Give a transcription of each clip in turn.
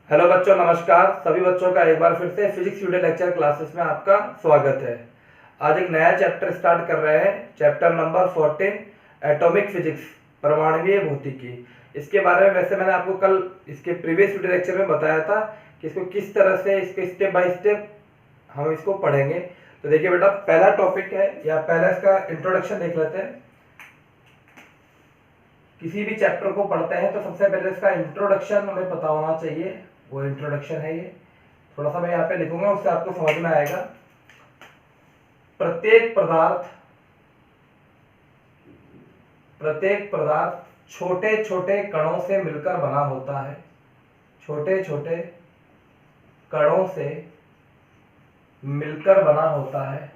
Hello बच्चों, नमस्कार। सभी बच्चों का एक बार फिर से फिजिक्स वीडियो लेक्चर क्लासेस में आपका स्वागत है। आज एक नया चैप्टर स्टार्ट कर रहे हैं, चैप्टर नंबर 14 एटॉमिक फिजिक्स, परमाणुीय भौतिकी। इसके बारे में वैसे मैंने आपको कल इसके प्रीवियस वीडियो लेक्चर में बताया था कि इसको किस तरह से इसके स्टेप बाय स्टेप हम इसको पढ़ेंगे। तो देखिए बेटा, पहला टॉपिक है या पहला इसका इंट्रोडक्शन देख लेते हैं। किसी भी चैप्टर को पढ़ते हैं तो सबसे पहले इसका इंट्रोडक्शन हमें पता होना चाहिए। वो इंट्रोडक्शन है ये, थोड़ा सा मैं यहाँ पे लिखूंगा, उससे आपको समझ में आएगा। प्रत्येक पदार्थ छोटे छोटे कणों से मिलकर बना होता है। छोटे छोटे कणों से मिलकर बना होता है।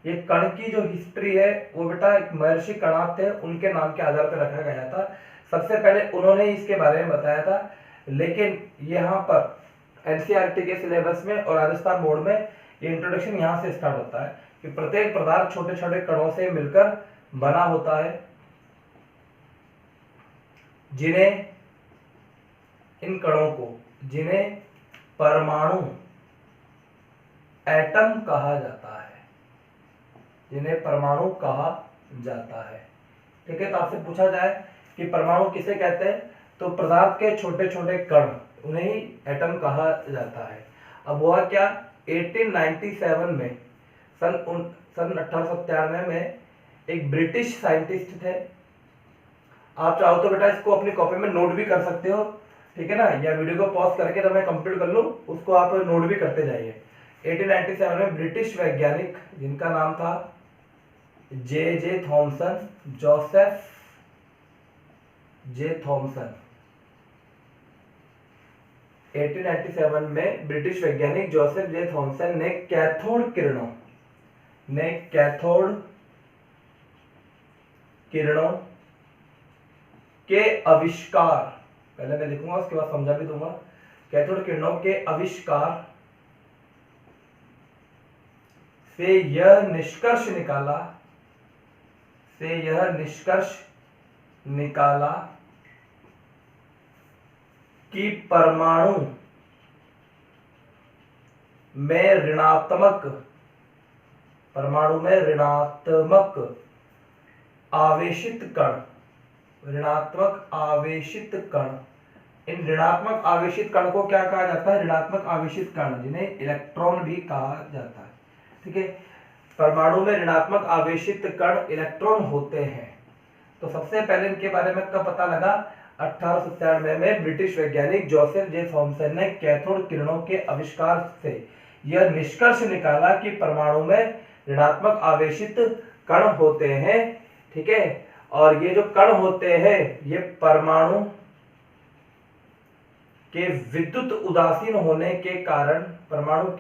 ये कण की जो हिस्ट्री है वो बेटा एक महर्षि कणाद थे, उनके नाम के आधार पर रखा गया था। सबसे पहले उन्होंने इसके बारे में बताया था, लेकिन यहाँ पर एनसीईआरटी के सिलेबस में और राजस्थान बोर्ड में ये इंट्रोडक्शन यहाँ से स्टार्ट होता है कि प्रत्येक पदार्थ छोटे छोटे कणों से मिलकर बना होता है, जिन्हें परमाणु एटम कहा जाता है। जिन्हें परमाणु कहा जाता है। ठीक है, तो आपसे पूछा जाए कि परमाणु किसे कहते हैं, तो पदार्थ के छोटे छोटे कण, उन्हें ही एटम कहा जाता है। अब हुआ क्या, 1897 में सन 1897 में एक ब्रिटिश साइंटिस्ट थे। आप चाहो तो बेटा इसको अपनी कॉपी में नोट भी कर सकते हो, ठीक है ना, या वीडियो को पॉज करके जब मैं कंप्लीट कर लूं उसको आप नोट भी करते जाइए। 1897 में ब्रिटिश वैज्ञानिक जिनका नाम था J Thomson, Joseph J Thomson, 1897 में ब्रिटिश वैज्ञानिक जोसेफ जे थॉमसन ने कैथोड किरणों के आविष्कार, पहले मैं लिखूंगा उसके बाद समझा भी दूंगा। कैथोड किरणों के आविष्कार से यह निष्कर्ष निकाला कि परमाणु में ऋणात्मक आवेशित कण, इन ऋणात्मक आवेशित कण को क्या कहा जाता है, ऋणात्मक आवेशित कण, जिन्हें इलेक्ट्रॉन भी कहा जाता है। ठीक है, परमाणु में ऋणात्मक आवेशित कण इलेक्ट्रॉन होते हैं। तो सबसे पहले इनके बारे में कब पता लगा, 1897 में ब्रिटिश वैज्ञानिक जोसेफ जे थॉमसन ने कैथोड किरणों के आविष्कार से यह निष्कर्ष निकाला कि परमाणु में ऋणात्मक आवेशित कण होते हैं। ठीक है, और ये जो कण होते हैं ये परमाणु के विद्युत उदासीन होने के कारण, परमाणु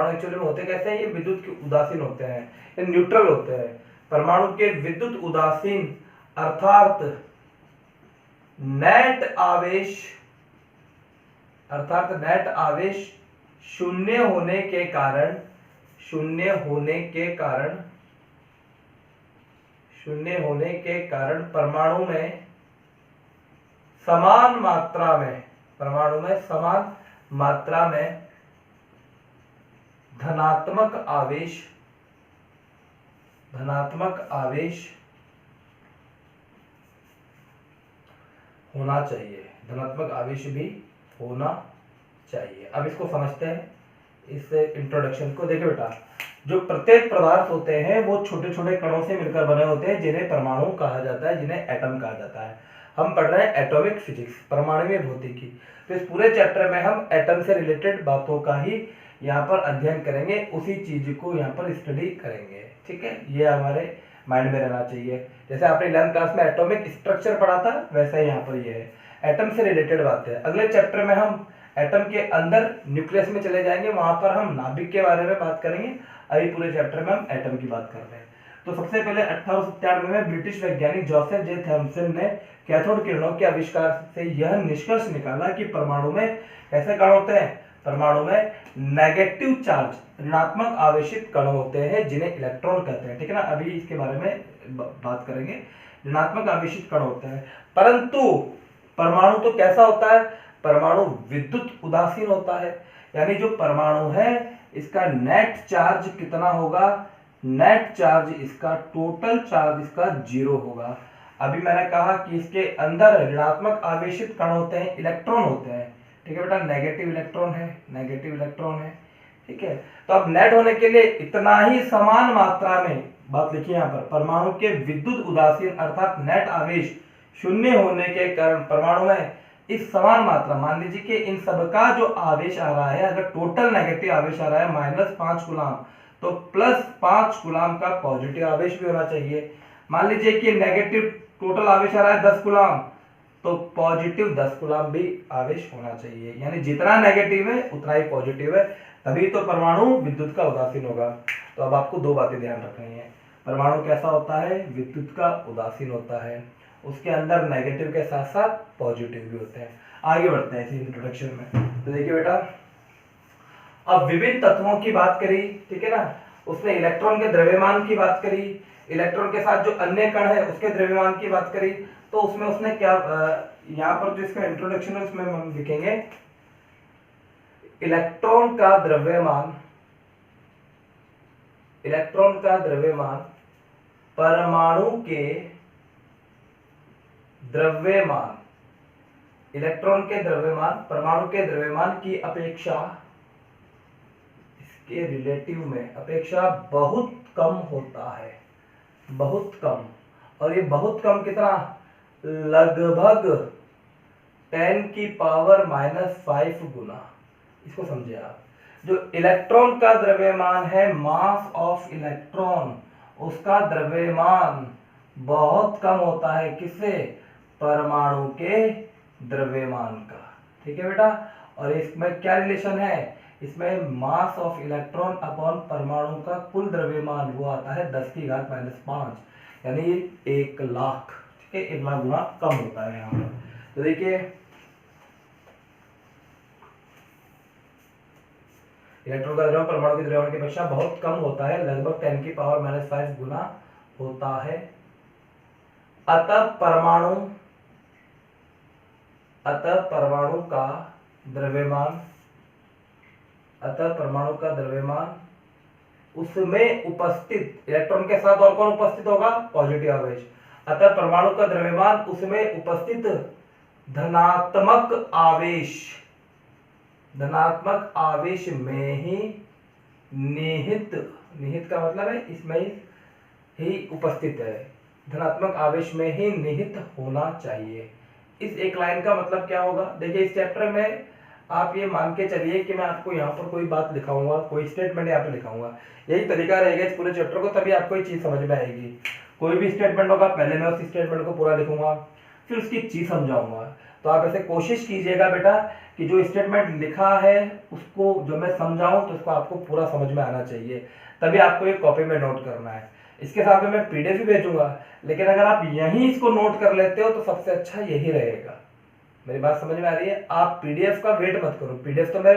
एक्चुअली में होते कैसे हैं, ये विद्युत के उदासीन होते हैं, ये न्यूट्रल होते हैं। परमाणु के विद्युत उदासीन अर्थात नेट आवेश शून्य होने के कारण परमाणु में समान मात्रा में धनात्मक आवेश होना चाहिए, धनात्मक आवेश भी होना चाहिए। अब इसको समझते हैं, इस इंट्रोडक्शन को। देखिए बेटा, जो प्रत्येक पदार्थ होते हैं वो छोटे छोटे कणों से मिलकर बने होते हैं, जिन्हें परमाणु कहा जाता है, जिन्हें एटम कहा जाता है। हम पढ़ रहे हैं एटॉमिक फिजिक्स, परमाणुीय भौतिकी। तो इस पूरे चैप्टर में हम एटम से रिलेटेड बातों का ही यहाँ पर अध्ययन करेंगे, उसी चीज को यहाँ पर स्टडी करेंगे। ठीक है, ये हमारे माइंड में रहना चाहिए। जैसे आपने 11th क्लास में एटॉमिक स्ट्रक्चर पढ़ा था, वैसा यहाँ पर ये है, एटम से रिलेटेड बात है। अगले चैप्टर में हम एटम के अंदर न्यूक्लियस में चले जाएंगे, वहां पर हम नाभिक के बारे में बात करेंगे। अभी पूरे चैप्टर में हम एटम की बात कर रहे हैं। तो सबसे पहले 1897 में ब्रिटिश वैज्ञानिक जोसेफ जे थॉमसन ने कैथोड किरणों के आविष्कार से यह निष्कर्ष निकाला कि परमाणु में ऐसे कण होते हैं, परमाणु में नेगेटिव चार्ज, ऋणात्मक आवेशित कण होते हैं, जिन्हें इलेक्ट्रॉन कहते हैं। ठीक है ना, अभी इसके बारे में बात करेंगे। ऋणात्मक आवेशित कण होते हैं, परंतु परमाणु तो कैसा होता है, परमाणु विद्युत उदासीन होता है, यानी जो परमाणु है इसका नेट चार्ज कितना होगा, नेट चार्ज इसका, टोटल चार्ज इसका 0 होगा। अभी मैंने कहा कि इसके अंदर ऋणात्मक आवेशित कण होते हैं, इलेक्ट्रॉन होते हैं, ठीक है बेटा, नेगेटिव इलेक्ट्रॉन है, नेगेटिव इलेक्ट्रॉन है, ठीक है। तो अब नेट होने के लिए इतना ही समान मात्रा में, बात लिखिए यहाँ पर, परमाणु के विद्युत उदासीन अर्थात नेट आवेश शून्य होने के कारण परमाणु में इस समान मात्रा, मान लीजिए कि इन सबका जो आवेश आ रहा है, अगर टोटल नेगेटिव आवेश आ रहा है -5 कूलाम, तो +5 कूलाम का पॉजिटिव आवेश भी होना चाहिए। मान लीजिए कि नेगेटिव टोटल आवेश आ रहा है 10 कूलाम, तो पॉजिटिव 10 कूलाम भी आवेश होना चाहिए, यानी जितना नेगेटिव है उतना ही पॉजिटिव है, तभी तो परमाणु विद्युत का उदासीन होगा। तो अब आपको दो बातें ध्यान रखनी है, परमाणु कैसा होता है, विद्युत का उदासीन होता है, उसके अंदर नेगेटिव के साथ साथ पॉजिटिव भी होते हैं। आगे बढ़ते हैं इसी इंट्रोडक्शन में। तो देखिए बेटा, अब विभिन्न तत्वों की बात करी, ठीक है ना, उसने इलेक्ट्रॉन के द्रव्यमान की बात करी, इलेक्ट्रॉन के साथ जो अन्य कण है उसके द्रव्यमान की बात करी, तो उसमें उसने क्या, यहाँ पर जो इसका इंट्रोडक्शन है उसमें हम लिखेंगे इलेक्ट्रॉन का द्रव्यमान, इलेक्ट्रॉन का द्रव्यमान परमाणु के द्रव्यमान, इलेक्ट्रॉन के द्रव्यमान परमाणु के द्रव्यमान की अपेक्षा, इसके रिलेटिव में अपेक्षा बहुत कम होता है, बहुत कम। और ये बहुत कम कितना, लगभग 10⁻⁻5 गुना। इसको समझे आप, जो इलेक्ट्रॉन का द्रव्यमान है, मास ऑफ इलेक्ट्रॉन, उसका द्रव्यमान बहुत कम होता है, किससे, परमाणु के द्रव्यमान का, ठीक है बेटा। और इसमें क्या रिलेशन है, इसमें मास ऑफ इलेक्ट्रॉन अपॉन परमाणु का कुल द्रव्यमान वो आता है 10⁻⁻5, यानी 1 लाख, ठीक है, 1 लाख गुना कम होता है यहाँ पर। तो देखिए इलेक्ट्रॉन का द्रव्यमान परमाणु के द्रव्यमान की अपेक्षा बहुत कम होता है, लगभग 10⁻⁻5 गुना होता है। अतः परमाणु का द्रव्यमान, अतः परमाणु का द्रव्यमान उसमें उपस्थित इलेक्ट्रॉन के साथ और कौन उपस्थित होगा, पॉजिटिव आवेश, अतः परमाणु का द्रव्यमान उसमें उपस्थित धनात्मक आवेश, धनात्मक आवेश में ही निहित, निहित का मतलब है इसमें ही उपस्थित है, धनात्मक आवेश में ही निहित होना चाहिए। इस एक लाइन का मतलब क्या होगा, देखिए इस चैप्टर में आप ये मान के चलिए कि मैं आपको यहाँ पर कोई बात लिखाऊंगा, कोई स्टेटमेंट यहाँ पे लिखाऊंगा, यही तरीका रहेगा इस पूरे चैप्टर को, तभी आपको ये चीज समझ में आएगी। कोई भी स्टेटमेंट होगा, पहले मैं उस स्टेटमेंट को पूरा लिखूंगा, फिर उसकी चीज समझाऊंगा। तो आप ऐसे कोशिश कीजिएगा बेटा कि जो स्टेटमेंट लिखा है उसको जो मैं समझाऊं तो उसको आपको पूरा समझ में आना चाहिए, तभी आपको ये कॉपी में नोट करना है। इसके साथ में मैं पीडीएफ भी भेजूंगा, लेकिन अगर आप यहीं इसको नोट कर लेते हो तो सबसे अच्छा यही रहेगा। मेरी बात समझ में आ रही है, आप पीडीएफ का वेट मत करो, पीडीएफ तो मैं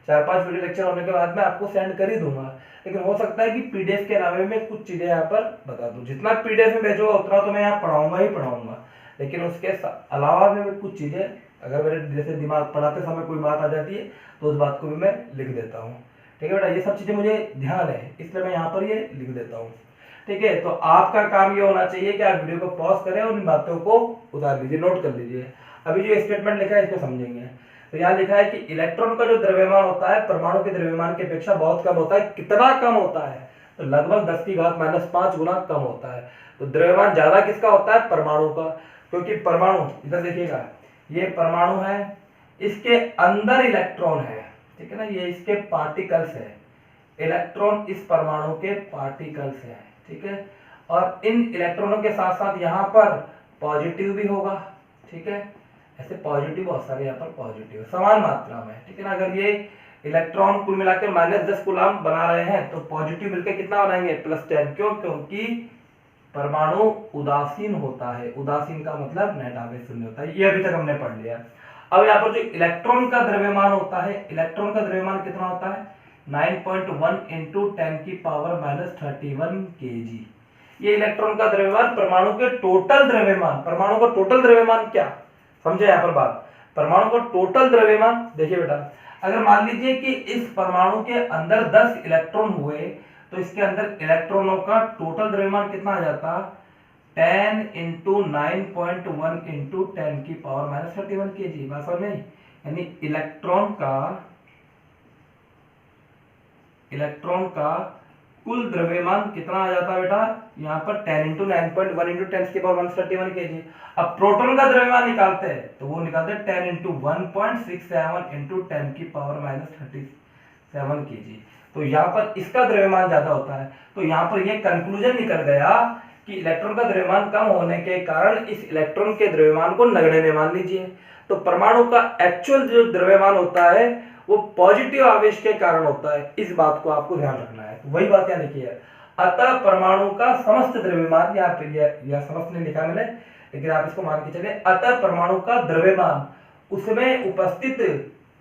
4-5 वीडियो लेक्चर होने के बाद में आपको सेंड कर ही दूंगा, लेकिन हो सकता है कि पीडीएफ के अलावा मैं कुछ चीजें यहाँ पर बता दूं। जितना पीडीएफ में भेजोगा उतना तो मैं यहाँ पढ़ाऊंगा ही पढ़ाऊंगा, लेकिन उसके अलावा भी मैं कुछ चीजें, अगर मेरे जैसे दिमाग पढ़ाते समय कोई बात आ जाती है तो उस बात को भी मैं लिख देता हूँ, ठीक है बेटा। ये सब चीजें मुझे ध्यान है, इसलिए मैं यहाँ पर ये लिख देता हूँ, ठीक है। तो आपका काम ये होना चाहिए कि आप वीडियो को पॉज करें और इन बातों को उतार लीजिए, नोट कर लीजिए। अभी जो स्टेटमेंट लिखा है इसको समझेंगे। तो यहाँ लिखा है कि इलेक्ट्रॉन का जो द्रव्यमान होता है परमाणु के द्रव्यमान की अपेक्षा बहुत कम होता है। कितना कम होता है, तो लगभग 10⁻⁻5 गुना कम होता है। तो द्रव्यमान ज्यादा किसका होता है, परमाणु का, क्योंकि परमाणु, इधर देखिएगा, ये परमाणु है, इसके अंदर इलेक्ट्रॉन है, ठीक है ना, ये इसके पार्टिकल्स है, इलेक्ट्रॉन इस परमाणु के पार्टिकल्स है, ठीक है। और इन इलेक्ट्रॉनों के साथ साथ यहाँ पर पॉजिटिव भी होगा, ठीक है, ऐसे पॉजिटिव बहुत सारे यहाँ पर पॉजिटिव समान मात्रा में, ठीक है ना। अगर ये इलेक्ट्रॉन कुल मिलाकर -10 कूलाम बना रहे हैं तो पॉजिटिव मिलकर कितना बनाएंगे, +10, क्यों, क्योंकि परमाणु उदासीन होता है। उदासीन का मतलब नेट आवेश शून्य होता है, ये अभी तक हमने पढ़ लिया। अब यहाँ पर जो इलेक्ट्रॉन का द्रव्यमान होता है, इलेक्ट्रॉन का द्रव्यमान कितना होता है, 9.1 × 10⁻31 kg। ये इलेक्ट्रॉन का द्रव्यमान परमाणु के टोटल द्रव्यमान, परमाणु का टोटल द्रव्यमान क्या, समझे यहाँ पर बात। परमाणु का टोटल द्रव्यमान देखिए बेटा, अगर मान लीजिए कि इस परमाणु के अंदर 10 इलेक्ट्रॉन हुए तो इसके अंदर इलेक्ट्रॉनों का टोटल द्रव्यमान कितना आ जाता, 10 इंटू 9.1 इंटू 10 की पावर माइनस 31 kg। बात समझ में, यानी इलेक्ट्रॉन का कुल द्रव्यमान कितना आ जाता है बेटा, यहाँ पर 10 इंटू 9.1 इंटू 10 की पावर माइनस 31 kg। अब प्रोटॉन का द्रव्यमान निकालते हैं तो वो निकालते हैं 10 इंटू 1.67 इंटू 10 की पावर माइनस 37 kg। तो यहाँ पर इसका द्रव्यमान ज्यादा होता है। तो यहाँ पर ये कंक्लूजन निकल गया कि इलेक्ट्रॉन का द्रव्यमान कम होने के कारण इस इलेक्ट्रॉन के द्रव्यमान को नगण्य मान लीजिए। तो परमाणु का एक्चुअल जो द्रव्यमान होता है वो पॉजिटिव आवेश के कारण होता है। इस बात को आपको ध्यान रखना है। तो वही बात यहाँ लिखी है, अतः परमाणु का समस्त द्रव्यमान, यहाँ पे यह समस्त नहीं लिखा मैंने, लेकिन आप इसको मान के चले, अतः परमाणु का द्रव्यमान उसमें उपस्थित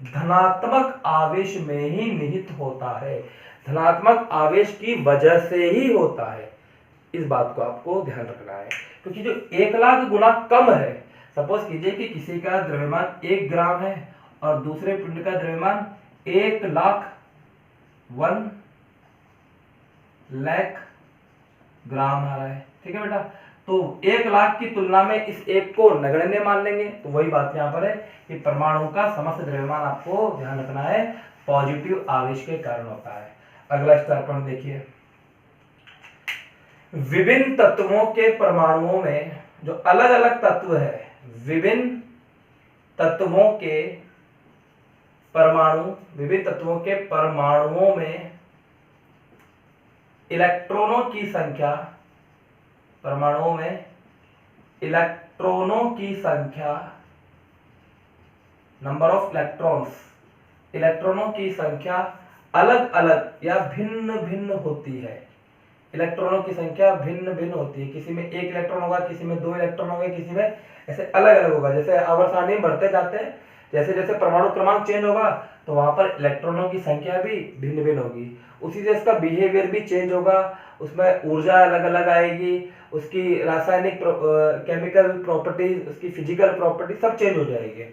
धनात्मक आवेश में ही निहित होता है, धनात्मक आवेश की वजह से ही होता है। इस बात को आपको ध्यान रखना है, क्योंकि जो 1 लाख गुना कम है, सपोज कीजिए कि किसी का द्रव्यमान 1 ग्राम है और दूसरे पिंड का द्रव्यमान 1 लाख 1 लाख ग्राम आ रहा है, ठीक है बेटा। तो 1 लाख की तुलना में इस एक को नगण्य मान लेंगे। तो वही बात यहाँ पर है कि परमाणु का समस्त द्रव्यमान आपको ध्यान रखना है पॉजिटिव आवेश के कारण होता है। अगला स्तर पर देखिए, विभिन्न तत्वों के परमाणुओं में जो अलग अलग तत्व है, विभिन्न तत्वों के परमाणुओं में इलेक्ट्रॉनों की संख्या, नंबर ऑफ इलेक्ट्रॉनों की संख्या अलग अलग या भिन्न भिन्न होती है। इलेक्ट्रॉनों की संख्या भिन्न भिन्न होती है, किसी में 1 इलेक्ट्रॉन होगा, किसी में 2 इलेक्ट्रॉन होंगे, किसी में ऐसे अलग अलग होगा। जैसे आवर्त सारणी में बढ़ते जाते हैं, जैसे जैसे परमाणु क्रमांक चेंज होगा तो वहां पर इलेक्ट्रॉनों की संख्या भी भिन्न भिन्न होगी। उसी से इसका बिहेवियर भी चेंज होगा, उसमें ऊर्जा अलग अलग आएगी, उसकी रासायनिक केमिकल प्रॉपर्टीज, उसकी फिजिकल प्रॉपर्टी सब चेंज हो जाएगी।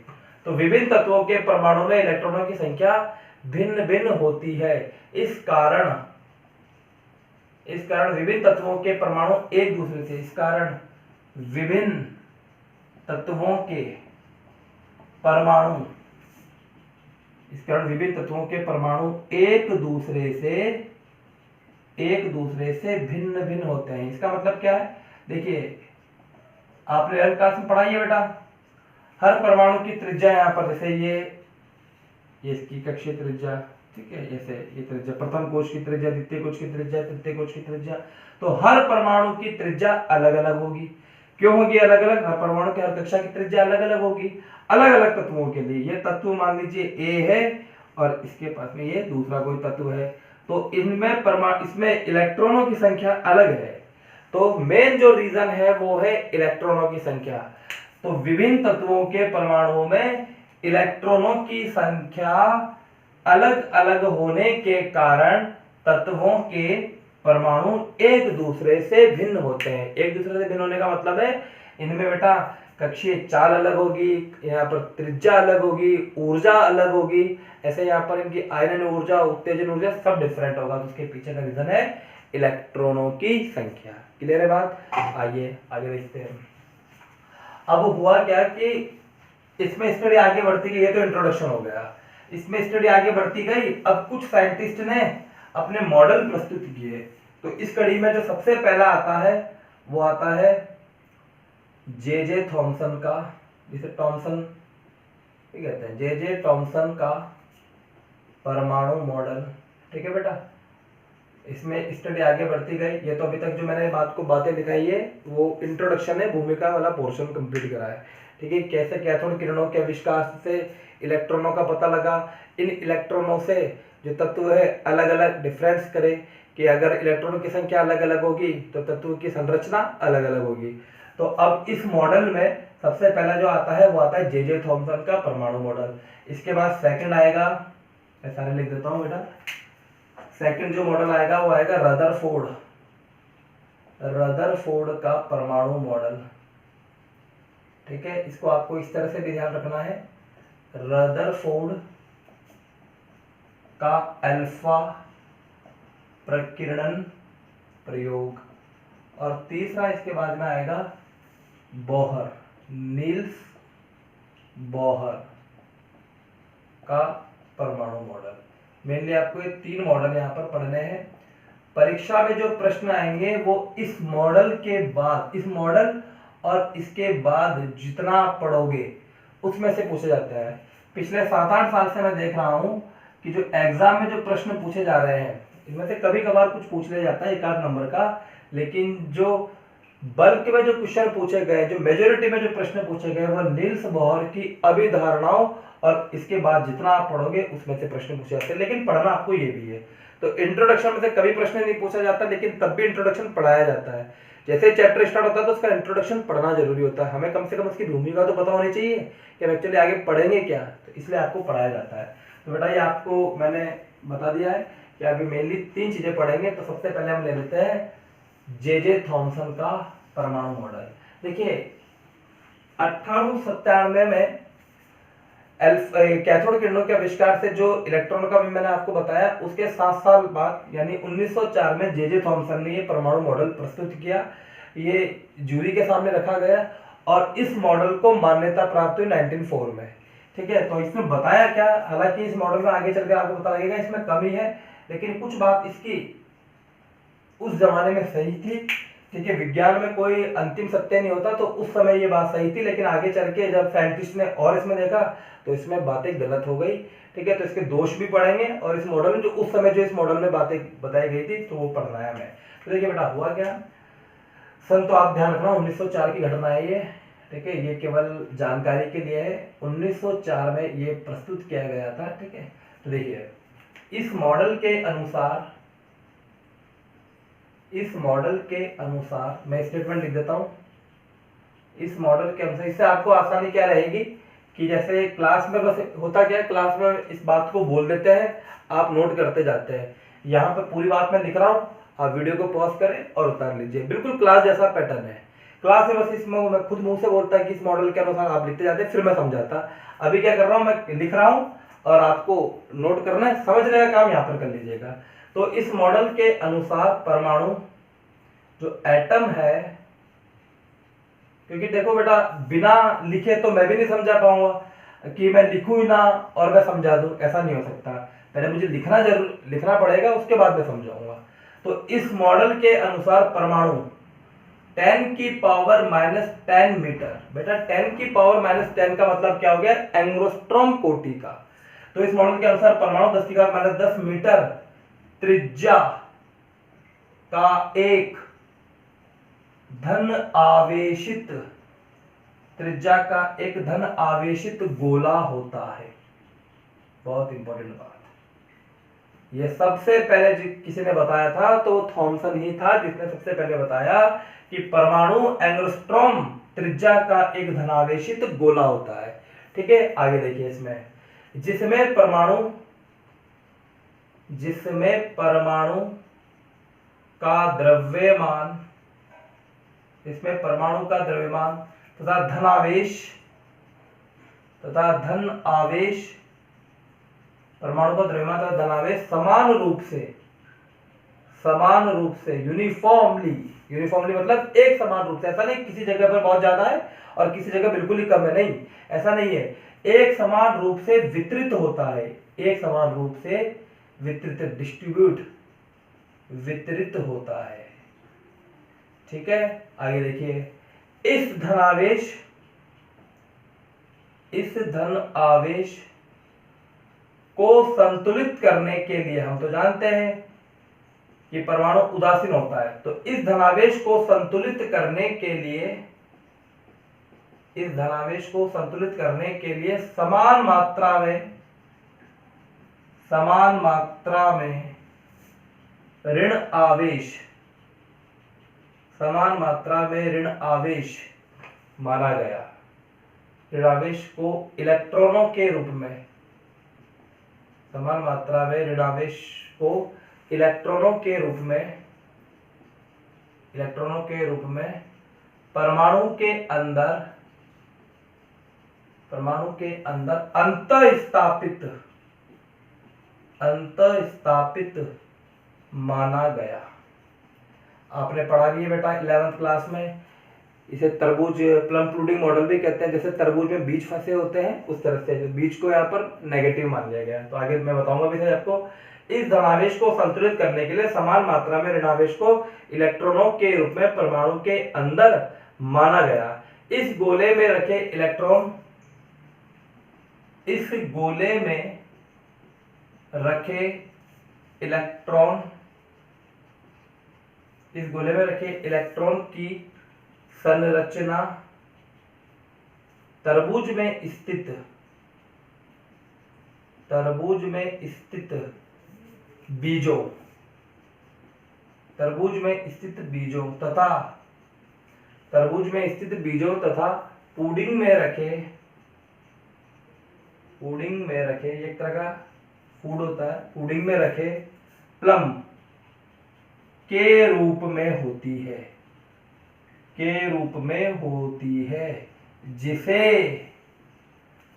तो विभिन्न तत्वों के परमाणु में इलेक्ट्रॉनों की संख्या भिन्न भिन्न होती है। इस कारण विभिन्न तत्वों के परमाणु एक दूसरे से, विभिन्न तत्वों के परमाणु एक दूसरे से भिन्न भिन्न होते हैं। इसका मतलब क्या है, देखिए आपने 11वीं क्लास में पढ़ा है बेटा, हर परमाणु की त्रिज्या यहाँ पर, जैसे ये इसकी कक्षीय त्रिज्या, ठीक है, जैसे ये त्रिज्या, प्रथम कोश की त्रिज्या, द्वितीय कोश की त्रिज्या, तृतीय कोश की त्रिज्या, तो हर परमाणु की त्रिज्या अलग अलग होगी। क्यों होगी अलग अलग, हर परमाणु की हर कक्षा की त्रिज्या अलग अलग होगी, अलग अलग तत्वों के लिए। ये तत्व मान लीजिए ए है और इसके पास में ये दूसरा कोई तत्व है, तो इसमें इलेक्ट्रॉनों की संख्या अलग है। तो मेन जो रीजन है वो है इलेक्ट्रॉनों की संख्या। तो विभिन्न तत्वों के परमाणुओं में इलेक्ट्रॉनों की संख्या अलग अलग होने के कारण तत्वों के परमाणु एक दूसरे से भिन्न होते हैं। एक दूसरे से भिन्न होने का मतलब है इनमें बेटा कक्षीय चाल अलग होगी, यहाँ पर त्रिज्या अलग होगी, ऊर्जा अलग होगी, ऐसे यहाँ पर इनकी आयनन ऊर्जा, उत्तेजन ऊर्जा सब डिफरेंट होगा। तो उसके पीछे का रीजन है इलेक्ट्रॉनों की संख्या। क्लियर है बात, आइए आगे देखते हैं। अब हुआ क्या कि इसमें स्टडी आगे बढ़ती गई, ये तो इंट्रोडक्शन हो गया, इसमें स्टडी आगे बढ़ती गई। अब कुछ साइंटिस्ट ने अपने मॉडल प्रस्तुत किए। तो इस कड़ी में जो सबसे पहला आता है वो आता है जे थॉमसन का, जिसे टॉमसन कहते हैं, जे टॉमसन का परमाणु मॉडल, ठीक है बेटा। इसमें स्टडी आगे बढ़ती गई। ये तो अभी तक जो मैंने बातें दिखाई है वो इंट्रोडक्शन है, भूमिका वाला पोर्शन कंप्लीट करा है, ठीक है। कैसे कैथोड किरणों के आविष्कार से इलेक्ट्रॉनों का पता लगा, इन इलेक्ट्रॉनों से जो तत्व है अलग अलग डिफरेंस करे कि अगर इलेक्ट्रॉनों की संख्या अलग अलग होगी तो तत्व की संरचना अलग अलग होगी। तो अब इस मॉडल में सबसे पहला जो आता है वो आता है जे थॉमसन का परमाणु मॉडल। इसके बाद सेकंड आएगा, मैं सारे लिख देता हूँ बेटा, सेकंड जो मॉडल आएगा वो आएगा रदरफोर्ड का परमाणु मॉडल। ठीक है, इसको आपको इस तरह से भी ध्यान रखना है, रदरफोर्ड का अल्फा प्रकीर्णन प्रयोग। और तीसरा इसके बाद में आएगा बोहर, नील्स बोहर का परमाणु मॉडल। मेनली आपको ये 3 मॉडल यहाँ पर पढ़ने हैं। परीक्षा में जो प्रश्न आएंगे वो इस मॉडल के बाद, इस मॉडल और इसके बाद जितना आप पढ़ोगे उसमें से पूछे जाता है। पिछले 7-8 साल से मैं देख रहा हूँ कि जो एग्जाम में जो प्रश्न पूछे जा रहे हैं इनमें से कभी कभार कुछ पूछ लिया जाता है 1-8 नंबर का, लेकिन जो बल्क में जो क्वेश्चन पूछे गए, जो मेजोरिटी में जो प्रश्न पूछे गए वो नील्स बोहर की अभिधारणाओं और इसके बाद जितना आप पढ़ोगे उसमें से प्रश्न पूछे जाते हैं। लेकिन पढ़ना आपको ये भी है, तो इंट्रोडक्शन में से कभी प्रश्न नहीं पूछा जाता, लेकिन तब भी इंट्रोडक्शन पढ़ाया जाता है। जैसे चैप्टर स्टार्ट होता है तो उसका इंट्रोडक्शन पढ़ना जरूरी होता है, हमें कम से कम उसकी भूमिका तो पता होनी चाहिए कि हम एक्चुअली आगे पढ़ेंगे क्या, तो इसलिए आपको पढ़ाया जाता है। तो बेटा ये आपको मैंने बता दिया है कि अभी मेनली 3 चीजें पढ़ेंगे। तो सबसे पहले हम ले लेते हैं जे थॉमसन का परमाणु मॉडल। देखिए 1897 में कैथोड किरणों के आविष्कार से जो इलेक्ट्रॉन का भी मैंने आपको बताया, उसके 7 साल बाद यानी 1904 में जे थॉमसन ने ये परमाणु मॉडल प्रस्तुत किया। ये जूरी के सामने रखा गया और इस मॉडल को मान्यता प्राप्त हुई 1904 में। ठीक है, तो इसमें बताया क्या, हालांकि इस मॉडल में आगे चलकर आपको पता लगेगा इसमें कमी है, लेकिन कुछ बात इसकी उस जमाने में सही थी। ठीक है, विज्ञान में कोई अंतिम सत्य नहीं होता, तो उस समय ये बात सही थी, लेकिन आगे चल के जब साइंटिस्ट ने और इसमें देखा तो इसमें बातें गलत हो गई। ठीक है, तो इसके दोष भी पढ़ेंगे और इस मॉडल में जो उस समय जो इस मॉडल में बातें बताई गई थी तो वो पढ़ना है हमें। तो देखिए बेटा हुआ क्या, सन तो आप ध्यान रखना 1904 की घटना है ये। ठीक है, ये केवल जानकारी के लिए है, 1904 में ये प्रस्तुत किया गया था। ठीक है, तो देखिए इस मॉडल के अनुसार, इस मॉडल के अनुसार मैं स्टेटमेंट लिख देता हूं। इस मॉडल के अनुसार, इससे आपको आसानी क्या रहेगी कि जैसे क्लास में बस होता क्या है, क्लास में इस बात को बोल देते हैं, आप नोट करते जाते हैं। यहाँ पे पूरी बात मैं लिख रहा हूँ, आप वीडियो को पॉज करें और उतार लीजिए। बिल्कुल क्लास जैसा पैटर्न है। क्लास में बस इसमें मैं खुद मुंह से बोलता है कि इस मॉडल के अनुसार आप लिखते जाते, फिर मैं समझाता। अभी क्या कर रहा हूँ, मैं लिख रहा हूँ और आपको नोट करना है, समझने का काम यहाँ पर कर लीजिएगा। तो इस मॉडल के अनुसार परमाणु जो एटम है, क्योंकि देखो बेटा बिना लिखे तो मैं भी नहीं समझा पाऊंगा कि मैं लिखूं ही ना और मैं समझा दूं, ऐसा नहीं हो सकता। पहले मुझे लिखना पड़ेगा, उसके बाद मैं समझाऊंगा। तो इस मॉडल के अनुसार परमाणु 10 की पावर -10 मीटर, बेटा 10 की पावर -10 का मतलब क्या हो गया, एंग्स्ट्रॉम कोटि का। तो इस मॉडल के अनुसार परमाणु 10 की पावर -10 मीटर त्रिज्या का एक धन आवेशित, त्रिज्या का एक धन आवेशित गोला होता है। बहुत इंपॉर्टेंट बात, ये सबसे पहले किसी ने बताया था तो थॉमसन ही था जिसने सबसे पहले बताया कि परमाणु एंग्स्ट्रॉम त्रिज्या का एक धनावेशित गोला होता है। ठीक है, आगे देखिए इसमें, जिसमें परमाणु का द्रव्यमान, इसमें परमाणु का द्रव्यमान तथा धन आवेश, परमाणु का द्रव्यमान तथा धन आवेश समान रूप से यूनिफॉर्मली मतलब एक समान रूप से, ऐसा नहीं किसी जगह पर बहुत ज्यादा है और किसी जगह बिल्कुल ही कम है, नहीं ऐसा नहीं है, एक समान रूप से वितरित होता है, एक समान रूप से वितरित होता है। ठीक है, आगे देखिए, इस धन आवेश को संतुलित करने के लिए, हम तो जानते हैं कि परमाणु उदासीन होता है, तो इस धनावेश को संतुलित करने के लिए समान मात्रा में ऋण आवेश माना गया। ऋण आवेश को इलेक्ट्रॉनों के रूप में, समान मात्रा में ऋण आवेश को इलेक्ट्रॉनों के रूप में परमाणु के अंदर परमाणु के अंदर अंतःस्थापित माना गया। आपने पढ़ा भी है बेटा 11th क्लास में, इसे तरबूज प्लम पुडिंग मॉडल भी कहते हैं। जैसे तरबूज में बीज फंसे होते हैं उस तरह से बीज को यहाँ पर नेगेटिव मान लिया गया है। तो आगे मैं बताऊंगा भी आपको। इस धनावेश को संतुलित करने के लिए समान मात्रा में ऋणावेश को इलेक्ट्रॉनों के रूप में परमाणु के अंदर माना गया। इस गोले में रखे इलेक्ट्रॉन की संरचना तरबूज में स्थित बीजों तथा पुडिंग में रखे एक तरह का फूड होता है, पुडिंग में रखे प्लम के रूप में होती है जिसे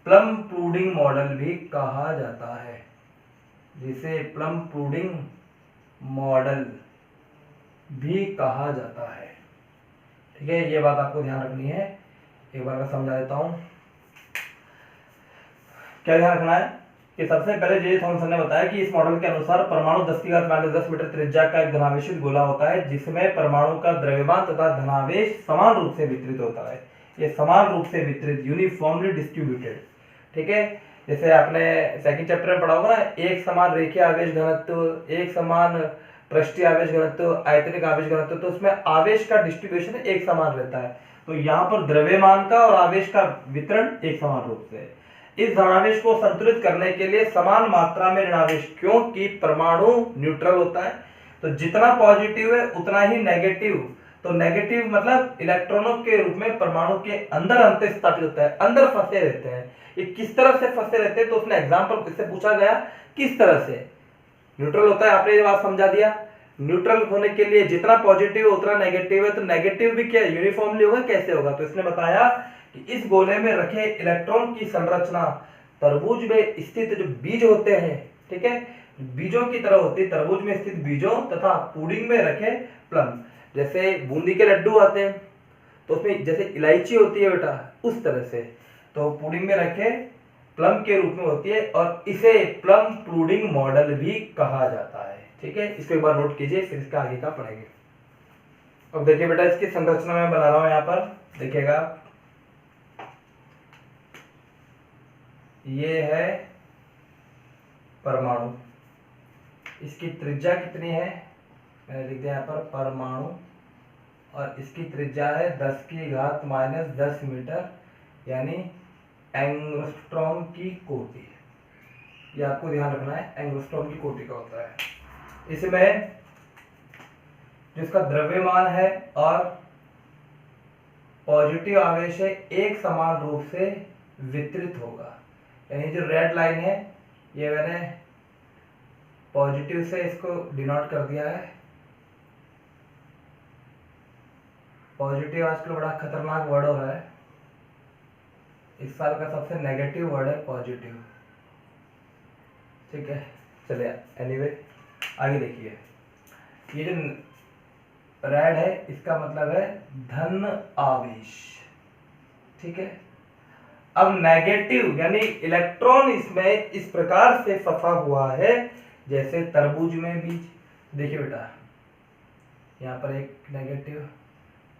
प्लम पुडिंग मॉडल भी कहा जाता है। ठीक है, ये बात आपको ध्यान रखनी है। एक बार मैं समझा देता हूं। क्या ध्यान रखना है कि सबसे पहले जे थॉमसन ने बताया कि इस मॉडल के अनुसार परमाणु 10⁻⁻10 मीटर त्रिज्या का एक धनावेशित गोला होता है जिसमें परमाणु का द्रव्यमान तथा धनावेश समान रूप से वितरित होता है। ये समान रूप से वितरित, यूनिफॉर्मली डिस्ट्रीब्यूटेड। ठीक है, जैसे आपने सेकंड चैप्टर में पढ़ा होगा ना, एक समान रेखीय आवेश घनत्व, एक समान पृष्ठीय आवेश घनत्व, आयतनिक आवेश घनत्व, तो उसमें आवेश का डिस्ट्रीब्यूशन एक समान रहता है। तो यहाँ पर द्रव्यमान का और आवेश का वितरण एक समान रूप से। इस धनावेश को संतुलित करने के लिए समान मात्रा में ऋणावेश, क्योंकि परमाणु न्यूट्रल होता है तो जितना पॉजिटिव है उतना ही नेगेटिव। तो नेगेटिव मतलब इलेक्ट्रॉनों के रूप में परमाणु के अंदर अंतःस्थापित होता है, अंदर फंसे रहते हैं। ये किस तरह से फंसे रहते हैं, तो उसने एग्जांपल इससे पूछा गया किस तरह से न्यूट्रल होता है। आपने ये बात समझा दिया। न्यूट्रल होने के लिए जितना पॉजिटिव है उतना नेगेटिव है, तो नेगेटिव भी क्या यूनिफॉर्मली होगा, कैसे होगा? तो इसने बताया कि इस गोले में रखे इलेक्ट्रॉन की संरचना तरबूज में स्थित जो बीज होते हैं, ठीक है, बीजों की तरह होती है, तरबूज में स्थित बीजों तथा पुडिंग में रखे प्लम। जैसे बूंदी के लड्डू आते हैं तो उसमें जैसे इलायची होती है बेटा, उस तरह से तो पुडिंग में रखे प्लम के रूप में होती है और इसे प्लम पुडिंग मॉडल भी कहा जाता है। ठीक है, इसको एक बार नोट कीजिए, फिर इसका आगे का पढ़ेंगे। अब देखिए बेटा, इसकी संरचना मैं बना रहा हूं, यहाँ पर देखिएगा, ये है परमाणु, इसकी त्रिज्या कितनी है, मैंने लिख दिया यहाँ पर परमाणु, और इसकी त्रिज्या है 10⁻⁻10 मीटर, यानी एंगस्ट्रॉम की कोटि। ये आपको ध्यान रखना है, एंगस्ट्रॉम की कोटि का होता है। इसमें जिसका द्रव्यमान है और पॉजिटिव आवेश है एक समान रूप से वितरित होगा। यानी जो रेड लाइन है ये मैंने पॉजिटिव से इसको डिनोट कर दिया है। पॉजिटिव आजकल बड़ा खतरनाक वर्ड हो रहा है, इस साल का सबसे नेगेटिव वर्ड है पॉजिटिव। ठीक है, चलिए एनीवे आगे देखिए, ये जो रेड है इसका मतलब है धन आवेश। ठीक है, अब नेगेटिव यानी इलेक्ट्रॉन इसमें इस प्रकार से फंसा हुआ है जैसे तरबूज में बीज। देखिए बेटा, यहाँ पर एक नेगेटिव,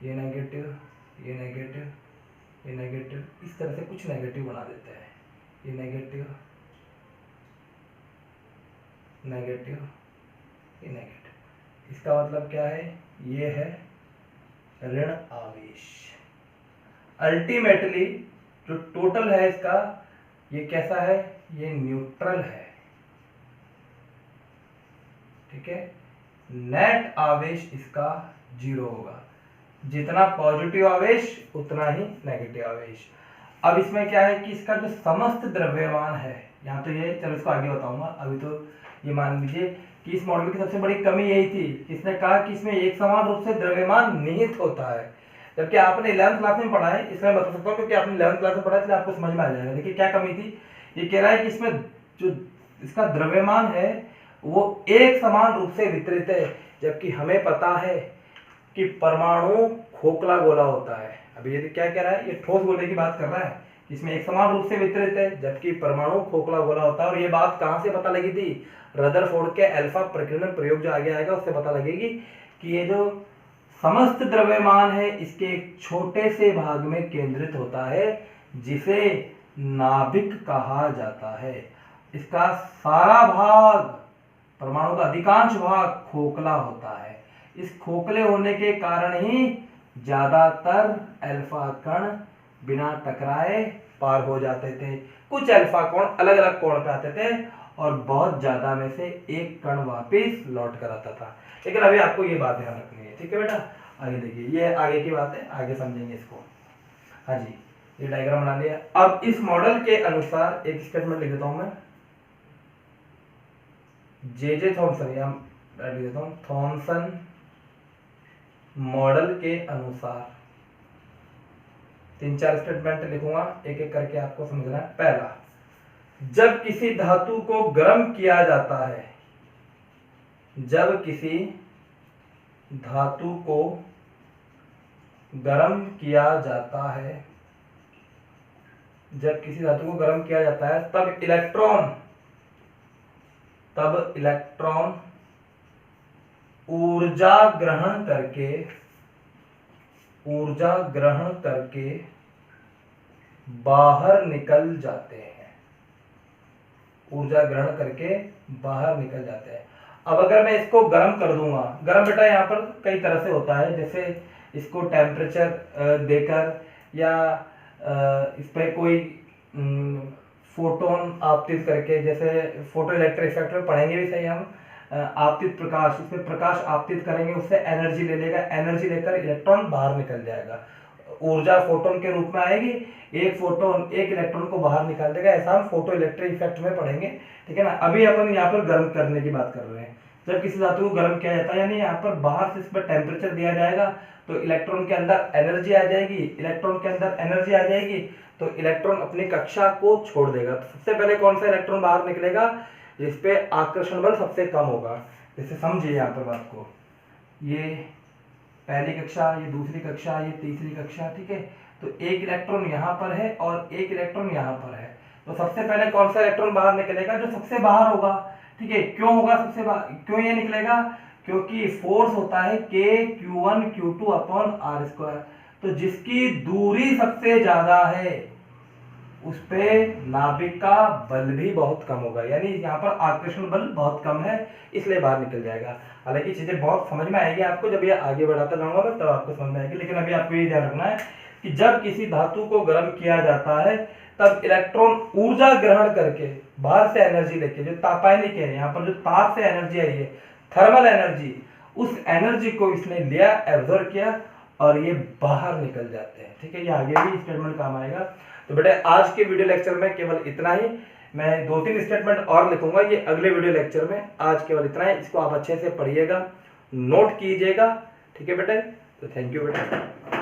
ये नेगेटिव, ये नेगेटिव, ये नेगेटिव, इस तरह से कुछ नेगेटिव बना देते हैं। ये नेगेटिव, नेगेटिव, ये नेगेटिव। इसका मतलब क्या है? ये है ऋण आवेश। अल्टीमेटली जो टोटल है इसका, ये कैसा है? ये न्यूट्रल है। ठीक है, नेट आवेश इसका 0 होगा। जितना पॉजिटिव आवेश उतना ही नेगेटिव आवेश। अब इसमें क्या है कि इसका जो समस्त द्रव्यमान है, यहाँ तो ये, चलो इसको आगे बताऊंगा, अभी तो ये मान लीजिए कि इस मॉडल की सबसे बड़ी कमी यही थी, इसने कहा कि इसमें एक समान रूप से द्रव्यमान निहित होता है। जबकि आपने 11th क्लास में पढ़ा है, इसमें बता सकता हूँ क्योंकि आपने 11th क्लास में पढ़ा है इसलिए आपको समझ में आ जाएगा। देखिए क्या कमी थी, ये कह रहा है कि इसमें जो इसका द्रव्यमान है वो एक समान रूप से वितरित है, जबकि हमें पता है कि परमाणु खोखला गोला होता है। अभी ये क्या कह रहा है, ये ठोस गोले की बात कर रहा है, इसमें एक समान रूप से वितरित है जबकि परमाणु खोखला गोला होता है। और ये बात कहां से पता लगी थी, रदरफोर्ड के अल्फा प्रकीर्णन प्रयोग जो आगे आएगा उससे पता लगेगी कि ये जो समस्त द्रव्यमान है इसके एक छोटे से भाग में केंद्रित होता है जिसे नाभिक कहा जाता है। इसका सारा भाग, परमाणु का अधिकांश भाग खोखला होता है। इस खोखले होने के कारण ही ज्यादातर अल्फा कण बिना टकराए पार हो जाते थे। कुछ अल्फा कोण अलग अलग कोण पे आते थे और बहुत ज्यादा में से एक कण वापस लौट कर आता था। लेकिन अभी आपको ये बात ध्यान रखनी है, ठीक है बेटा। आगे देखिए, ये आगे की बात है, आगे समझेंगे इसको। हाँ जी, ये डायग्राम बना लिया। अब इस मॉडल के अनुसार एक स्टेटमेंट लिख देता हूं मैं, जे थॉमसन, या लिख देता हूं थॉमसन मॉडल के अनुसार 3-4 स्टेटमेंट लिखूंगा, एक एक करके आपको समझना है। पहला, जब किसी धातु को गर्म किया जाता है, जब किसी धातु को गर्म किया जाता है, जब किसी धातु को गर्म किया जाता है तब इलेक्ट्रॉन ऊर्जा ग्रहण करके बाहर निकल जाते हैं, ऊर्जा ग्रहण करके बाहर निकल जाते हैं। अब अगर मैं इसको गर्म कर दूंगा, गर्म बेटा यहाँ पर कई तरह से होता है, जैसे इसको टेम्परेचर देकर या इस पर कोई फोटोन आपतित करके, जैसे फोटो इलेक्ट्रिक इफेक्ट में पढ़ेंगे भी सही हम, आपतित प्रकाश, उसमें प्रकाश आपतित करेंगे, उससे एनर्जी ले लेगा, एनर्जी लेकर इलेक्ट्रॉन बाहर निकल जाएगा, ऊर्जा फोटोन के रूप में आएगी, एक फोटोन एक इलेक्ट्रॉन को बाहर निकाल देगा। ऐसा हम फोटो इलेक्ट्रिक इफेक्ट में पढ़ेंगे, ठीक है ना। अभी अपन यहाँ पर गर्म करने की बात कर रहे हैं। जब किसी धातु को गर्म किया जाता है, यानी यहाँ पर बाहर से इस पर टेम्परेचर दिया जाएगा तो इलेक्ट्रॉन के अंदर एनर्जी आ जाएगी, इलेक्ट्रॉन के अंदर एनर्जी आ जाएगी तो इलेक्ट्रॉन अपनी कक्षा को छोड़ देगा। तो सबसे पहले कौन सा इलेक्ट्रॉन बाहर निकलेगा, जिसपे आकर्षण बल सबसे कम होगा। जैसे समझिए यहाँ पर बात को, ये पहली कक्षा, ये दूसरी कक्षा, ये तीसरी कक्षा, ठीक है। तो एक इलेक्ट्रॉन यहाँ पर है और एक इलेक्ट्रॉन यहाँ पर है, तो सबसे पहले कौन सा इलेक्ट्रॉन बाहर निकलेगा, जो सबसे बाहर होगा, ठीक है। क्यों होगा सबसे बाहर, क्यों ये निकलेगा, क्योंकि फोर्स होता है Q1 Q2 अपॉन r²। तो जिसकी दूरी सबसे ज्यादा है उस पे नाभिक का बल भी बहुत कम होगा, यानी यहाँ पर आकर्षण बल बहुत कम है, इसलिए बाहर निकल जाएगा। हालांकि चीजें बहुत समझ में आएगी आपको, जब ये आगे बढ़ाता जाऊंगा मैं तब आपको समझ में आएगी। लेकिन अभी आपको ये ध्यान रखना है कि जब किसी धातु को गर्म किया जाता है तब इलेक्ट्रॉन ऊर्जा ग्रहण करके बाहर से एनर्जी लेके, जो तापायनिक है, यहाँ पर जो ताप से एनर्जी आई है, थर्मल एनर्जी, उस एनर्जी को इसने लिया, एब्जॉर्ब किया और ये बाहर निकल जाते हैं, ठीक है। ये आगे भी स्टेटमेंट काम आएगा। तो बेटे आज के वीडियो लेक्चर में केवल इतना ही, मैं 2-3 स्टेटमेंट और लिखूंगा ये अगले वीडियो लेक्चर में। आज केवल इतना ही, इसको आप अच्छे से पढ़िएगा, नोट कीजिएगा, ठीक है बेटे। तो थैंक यू बेटे।